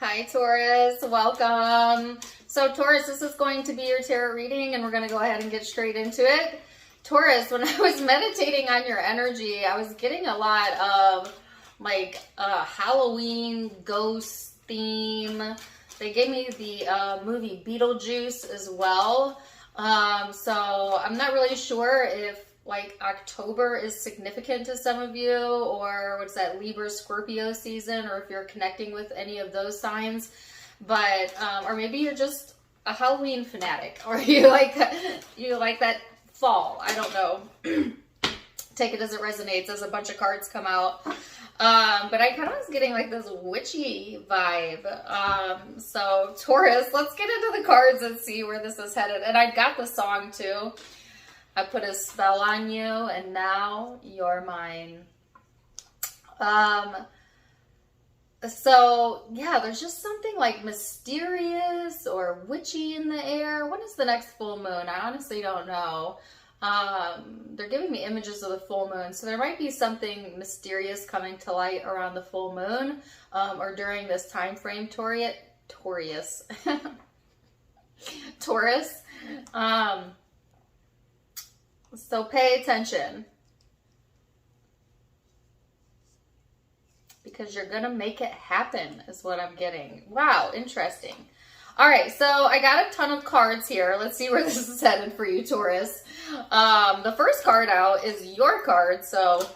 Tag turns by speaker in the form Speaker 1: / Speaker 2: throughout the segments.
Speaker 1: Hi, Taurus. Welcome. So, Taurus, this is going to be your tarot reading, and we're going to go ahead and get straight into it. Taurus, when I was meditating on your energy, I was getting a lot of Halloween ghost theme. They gave me the movie Beetlejuice as well. So I'm not really sure if October is significant to some of you, or what's that, Libra Scorpio season, or if you're connecting with any of those signs. But or maybe you're just a Halloween fanatic, or you like that fall. I don't know. Take it as it resonates as a bunch of cards come out. But I kind of was getting like this witchy vibe. So Taurus, let's get into the cards and see where this is headed. And I got the song too. I put a spell on you and now you're mine. So yeah, there's just something like mysterious or witchy in the air. When is the next full moon? I honestly don't know. They're giving me images of the full moon, so there might be something mysterious coming to light around the full moon, or during this time frame, Taurus. Taurus. So pay attention, because you're gonna make it happen is what I'm getting. Wow, interesting. All right, so I got a ton of cards here. Let's see where this is headed for you, Taurus. The first card out is your card, so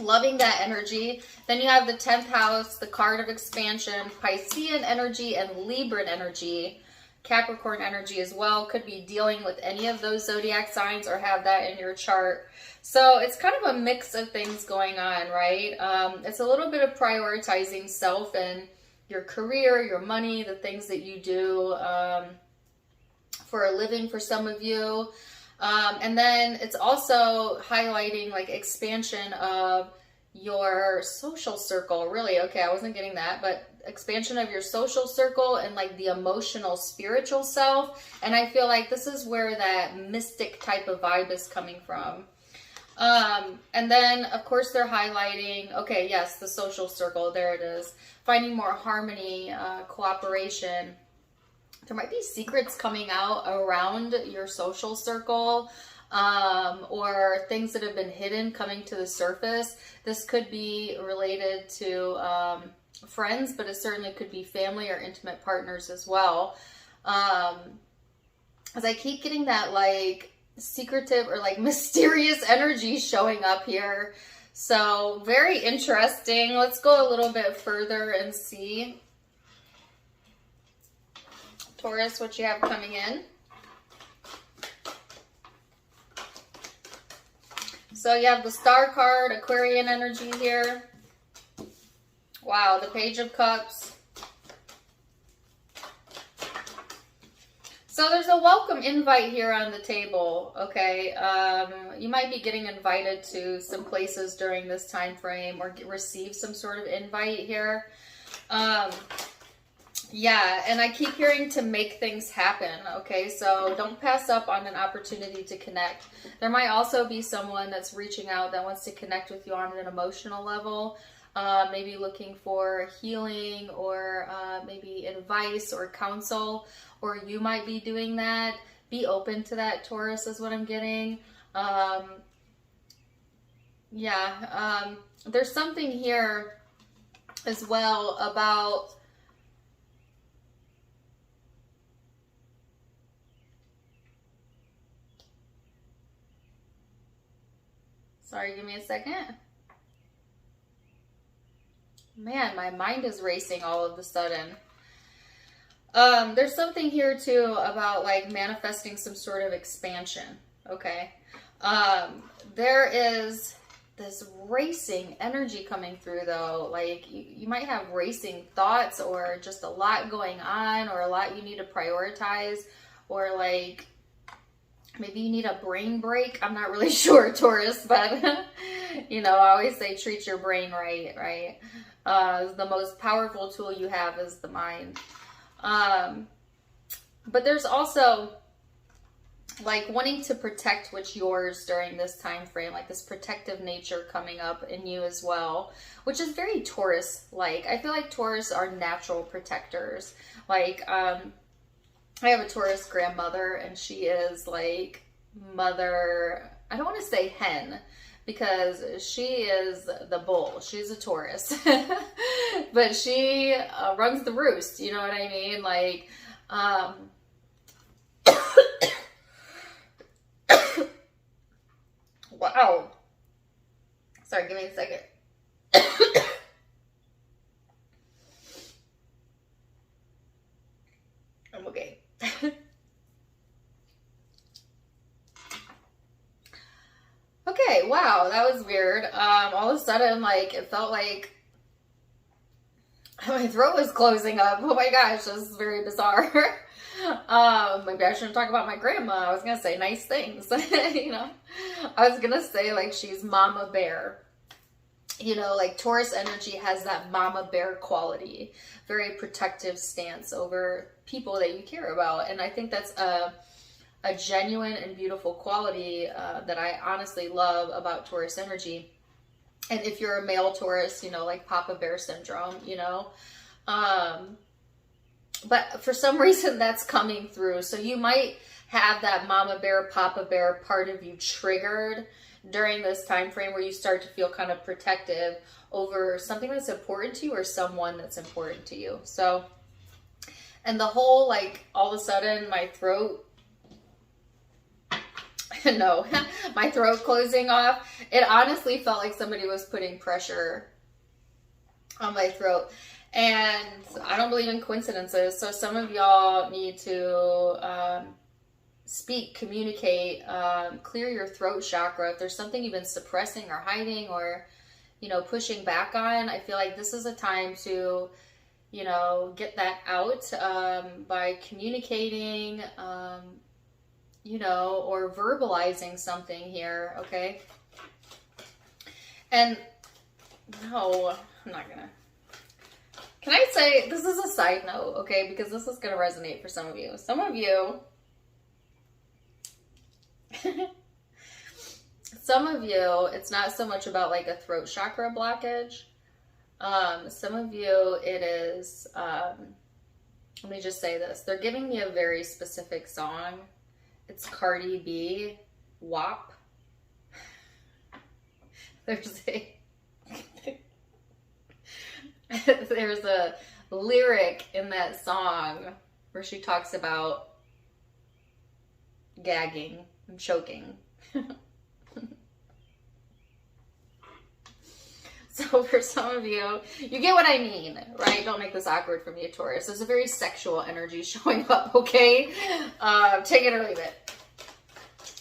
Speaker 1: loving that energy. Then you have the 10th house, the card of expansion, Piscean energy, and Libran energy. Capricorn energy as well. Could be dealing with any of those zodiac signs or have that in your chart. So it's kind of a mix of things going on, right? It's a little bit of prioritizing self and your career, your money, the things that you do for a living for some of you. And then it's also highlighting like expansion of your social circle. Really, okay, I wasn't getting that, but expansion of your social circle and like the emotional, spiritual self. And I feel like this is where that mystic type of vibe is coming from. And then of course they're highlighting, okay, yes, the social circle, there it is. Finding more harmony, cooperation. There might be secrets coming out around your social circle, or things that have been hidden coming to the surface. This could be related to friends, but it certainly could be family or intimate partners as well. As I keep getting that like secretive or like mysterious energy showing up here. So very interesting. Let's go a little bit further and see, Taurus, what you have coming in. So you have the Star card, Aquarian energy here. Wow, the Page of Cups. So there's a welcome invite here on the table, okay? You might be getting invited to some places during this time frame, or receive some sort of invite here. Yeah, and I keep hearing to make things happen, okay? So don't pass up on an opportunity to connect. There might also be someone that's reaching out that wants to connect with you on an emotional level, maybe looking for healing, or maybe advice or counsel, or you might be doing that. Be open to that, Taurus, is what I'm getting. There's something here as well about sorry, give me a second. Man, my mind is racing all of a sudden. There's something here too about like manifesting some sort of expansion, okay? There is this racing energy coming through though. Like you might have racing thoughts, or just a lot going on, or a lot you need to prioritize, or like maybe you need a brain break. I'm not really sure, Taurus, but you know, I always say treat your brain right? The most powerful tool you have is the mind. But there's also like wanting to protect what's yours during this time frame, like this protective nature coming up in you as well, which is very Taurus like. I feel like Taurus are natural protectors. Like I have a Taurus grandmother, and she is like mother, I don't want to say hen, because she is the bull. She's a Taurus. But she runs the roost, you know what I mean? Like wow. Sorry, give me a second. I'm okay. Okay, wow, that was weird. All of a sudden, like, it felt like my throat was closing up. Oh my gosh, this is very bizarre. Maybe I shouldn't talk about my grandma. I was gonna say nice things, you know. I was gonna say like she's Mama Bear. You know, like Taurus energy has that Mama Bear quality, very protective stance over people that you care about, and I think that's a genuine and beautiful quality that I honestly love about Taurus energy. And if you're a male Taurus, you know, like Papa Bear syndrome, you know. But for some reason that's coming through. So you might have that Mama Bear, Papa Bear part of you triggered during this time frame where you start to feel kind of protective over something that's important to you or someone that's important to you. So, and the whole, like, all of a sudden my throat, no, my throat closing off, it honestly felt like somebody was putting pressure on my throat. And I don't believe in coincidences. So some of y'all need to speak, communicate, clear your throat chakra. If there's something you've been suppressing or hiding or, you know, pushing back on, I feel like this is a time to, you know, get that out by communicating, you know, or verbalizing something here, okay? And no, I'm not gonna. Can I say, this is a side note, okay? Because this is gonna resonate for some of you. Some of you, it's not so much about like a throat chakra blockage. Some of you, it is, let me just say this. They're giving me a very specific song. It's Cardi B, WAP. There's a lyric in that song where she talks about gagging and choking. So for some of you, you get what I mean, right? Don't make this awkward for me, Taurus. There's a very sexual energy showing up, okay? Take it or leave it.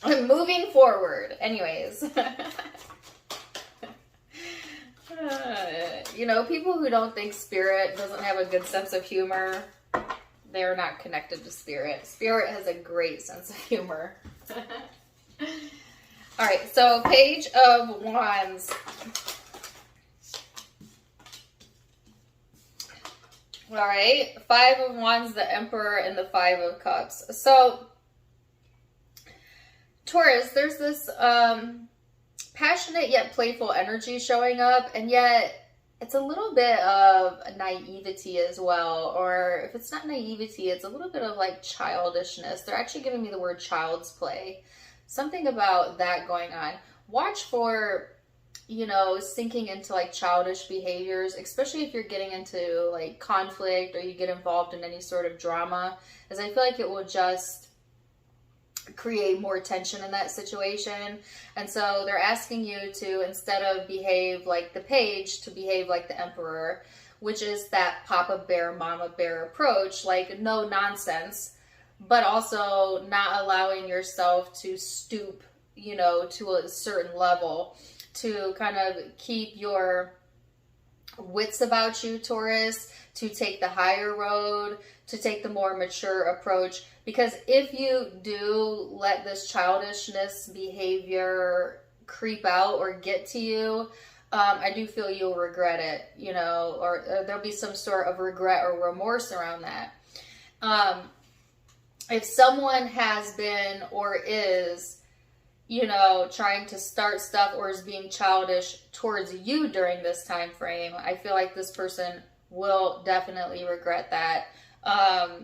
Speaker 1: I'm moving forward. Anyways. You know, people who don't think spirit doesn't have a good sense of humor, they're not connected to spirit. Spirit has a great sense of humor. All right, so Page of Wands. All right, Five of Wands, the Emperor, and the Five of Cups. So, Taurus, there's this passionate yet playful energy showing up, and yet it's a little bit of naivety as well. Or if it's not naivety, it's a little bit of like childishness. They're actually giving me the word child's play. Something about that going on. Watch for, you know, sinking into like childish behaviors, especially if you're getting into like conflict or you get involved in any sort of drama, as I feel like it will just create more tension in that situation. And so they're asking you to, instead of behave like the Page, to behave like the Emperor, which is that Papa Bear, Mama Bear approach, like no nonsense, but also not allowing yourself to stoop, you know, to a certain level, to kind of keep your wits about you, Taurus, to take the higher road, to take the more mature approach. Because if you do let this childishness behavior creep out or get to you, I do feel you'll regret it, you know, or there'll be some sort of regret or remorse around that. if someone has been or is, you know, trying to start stuff or is being childish towards you during this time frame, I feel like this person will definitely regret that.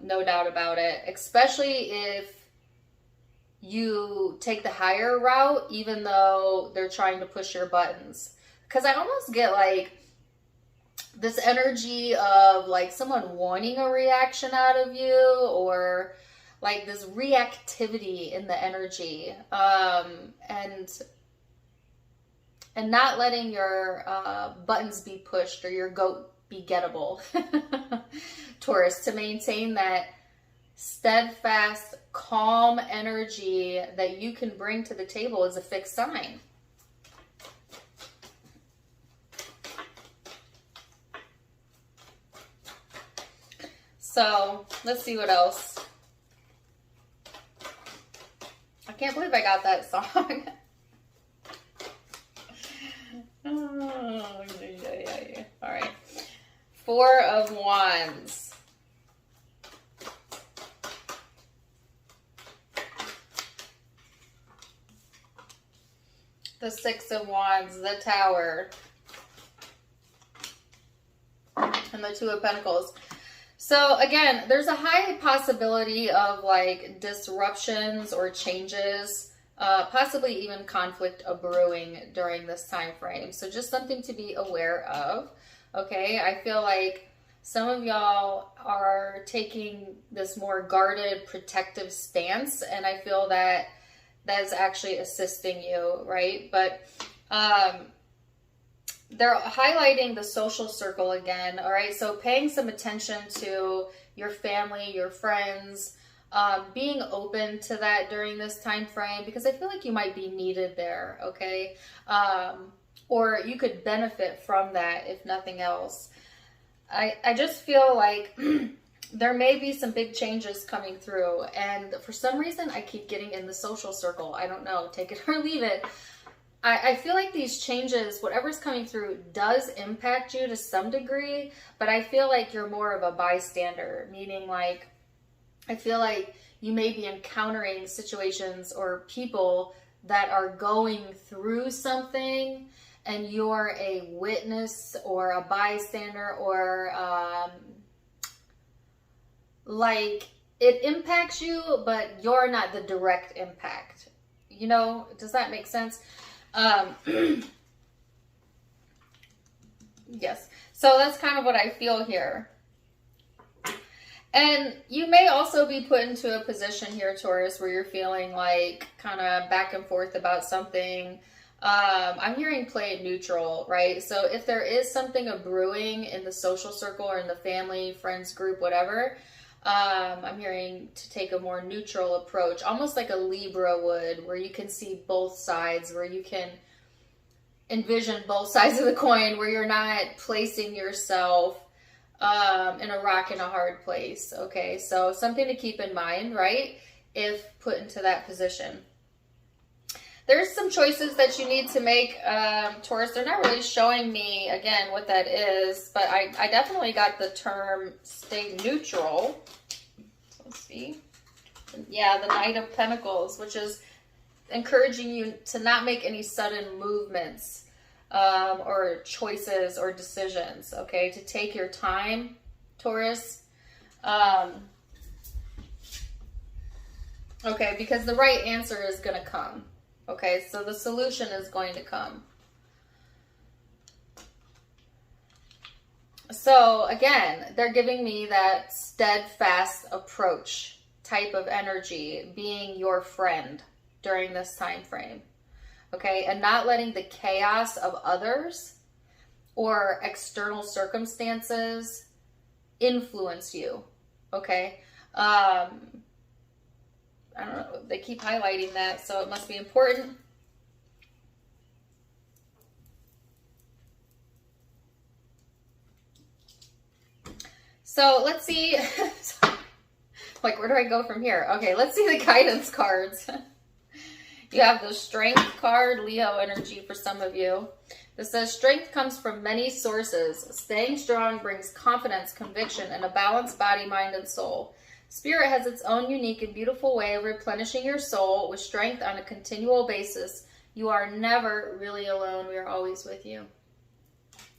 Speaker 1: No doubt about it. Especially if you take the higher route, even though they're trying to push your buttons. Because I almost get like this energy of like someone wanting a reaction out of you, or like this reactivity in the energy, and not letting your buttons be pushed or your goat be gettable. Taurus, to maintain that steadfast, calm energy that you can bring to the table is a fixed sign. So let's see what else. I can't believe I got that song. Oh, yeah. All right. 4 of Wands. The 6 of Wands, the Tower, and the 2 of Pentacles. So again, there's a high possibility of like disruptions or changes, possibly even conflict brewing during this time frame. So just something to be aware of. Okay, I feel like some of y'all are taking this more guarded, protective stance, and I feel that that's actually assisting you, right? But they're highlighting the social circle again, all right? So paying some attention to your family, your friends, being open to that during this time frame, because I feel like you might be needed there, okay? Or you could benefit from that, if nothing else. I just feel like there may be some big changes coming through, and for some reason, I keep getting in the social circle. I don't know, take it or leave it. I feel like these changes, whatever's coming through, does impact you to some degree, but I feel like you're more of a bystander, meaning like, I feel like you may be encountering situations or people that are going through something, and you're a witness or a bystander, or like it impacts you, but you're not the direct impact. You know, does that make sense? Yes. So that's kind of what I feel here. And you may also be put into a position here, Taurus, where you're feeling like kind of back and forth about something. I'm hearing play it neutral, right? So if there is something brewing in the social circle or in the family, friends group, whatever, I'm hearing to take a more neutral approach, almost like a Libra would, where you can see both sides, where you can envision both sides of the coin, where you're not placing yourself in a rock and a hard place. Okay, so something to keep in mind, right? If put into that position. There's some choices that you need to make, Taurus. They're not really showing me, again, what that is, but I definitely got the term stay neutral. Let's see. Yeah, the Knight of Pentacles, which is encouraging you to not make any sudden movements or choices or decisions, okay? To take your time, Taurus. Okay, because the right answer is going to come. Okay, so the solution is going to come. So again, they're giving me that steadfast approach type of energy, being your friend during this time frame. Okay, and not letting the chaos of others or external circumstances influence you. Okay, I don't know, they keep highlighting that, so it must be important. So let's see, like, where do I go from here? Okay, let's see the guidance cards. You have the Strength card, Leo energy for some of you. This says, strength comes from many sources. Staying strong brings confidence, conviction, and a balanced body, mind, and soul. Spirit has its own unique and beautiful way of replenishing your soul with strength on a continual basis. You are never really alone. We are always with you.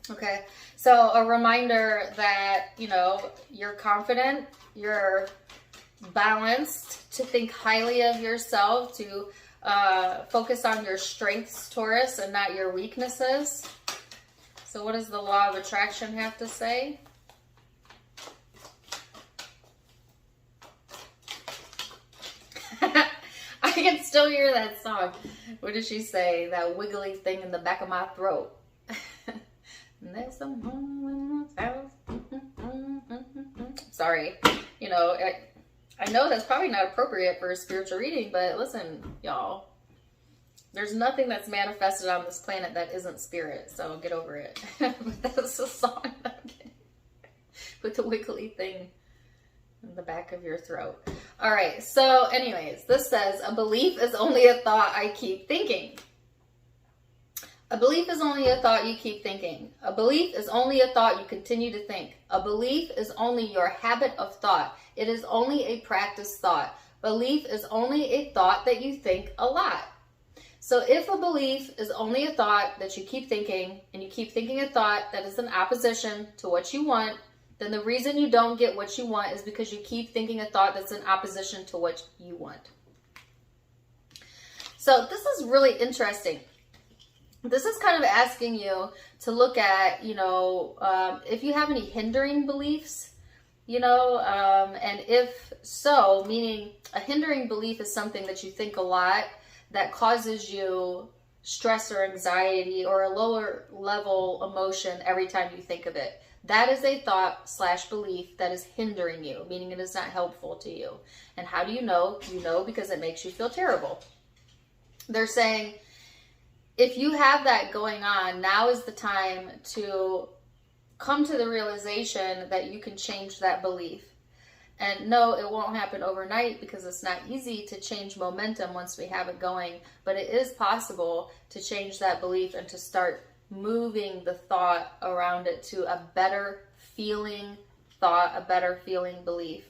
Speaker 1: Okay, so a reminder that, you know, you're confident, you're balanced, to think highly of yourself, to focus on your strengths, Taurus, and not your weaknesses. So what does the law of attraction have to say? I can still hear that song. What did she say? That wiggly thing in the back of my throat. There's someone in the house. Sorry. You know, I know that's probably not appropriate for a spiritual reading, but listen, y'all. There's nothing that's manifested on this planet that isn't spirit, so get over it. But that's the song that I'm getting. With the wiggly thing in the back of your throat. All right, so anyways, this says, a belief is only a thought I keep thinking. A belief is only a thought you keep thinking. A belief is only a thought you continue to think. A belief is only your habit of thought. It is only a practice thought. Belief is only a thought that you think a lot. So if a belief is only a thought that you keep thinking, and you keep thinking a thought that is in opposition to what you want, then the reason you don't get what you want is because you keep thinking a thought that's in opposition to what you want. So this is really interesting. This is kind of asking you to look at, you know, if you have any hindering beliefs, you know, and if so, meaning a hindering belief is something that you think a lot that causes you stress or anxiety or a lower level emotion every time you think of it. That is a thought / belief that is hindering you, meaning it is not helpful to you. And how do you know? You know because it makes you feel terrible. They're saying, if you have that going on, now is the time to come to the realization that you can change that belief. And no, it won't happen overnight because it's not easy to change momentum once we have it going, but it is possible to change that belief and to start moving the thought around it to a better feeling thought, a better feeling belief.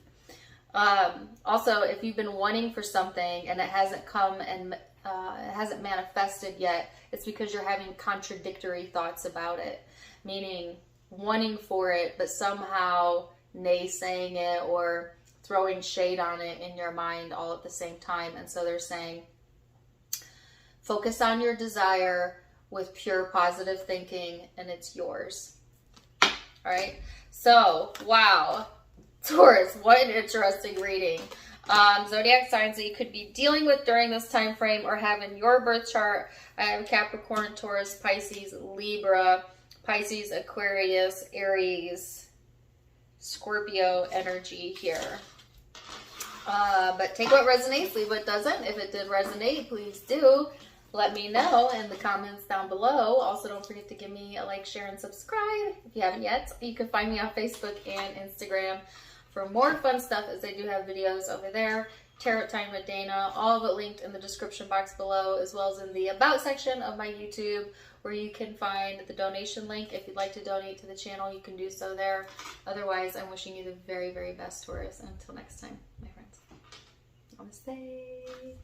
Speaker 1: Also, if you've been wanting for something and it hasn't come and it hasn't manifested yet, it's because you're having contradictory thoughts about it, meaning wanting for it, but somehow naysaying it or throwing shade on it in your mind all at the same time. And so they're saying, focus on your desire with pure positive thinking and it's yours. All right. So, wow. Taurus, what an interesting reading. Zodiac signs that you could be dealing with during this time frame or have in your birth chart. I have Capricorn, Taurus, Pisces, Libra, Pisces, Aquarius, Aries, Scorpio energy here. But take what resonates, leave what doesn't. If it did resonate, please do let me know in the comments down below. Also, don't forget to give me a like, share, and subscribe if you haven't yet. You can find me on Facebook and Instagram for more fun stuff, as I do have videos over there. Tarot Time with Dana, all of it linked in the description box below, as well as in the About section of my YouTube, where you can find the donation link. If you'd like to donate to the channel, you can do so there. Otherwise, I'm wishing you the very, very best, Taurus. Until next time, my friends. Namaste.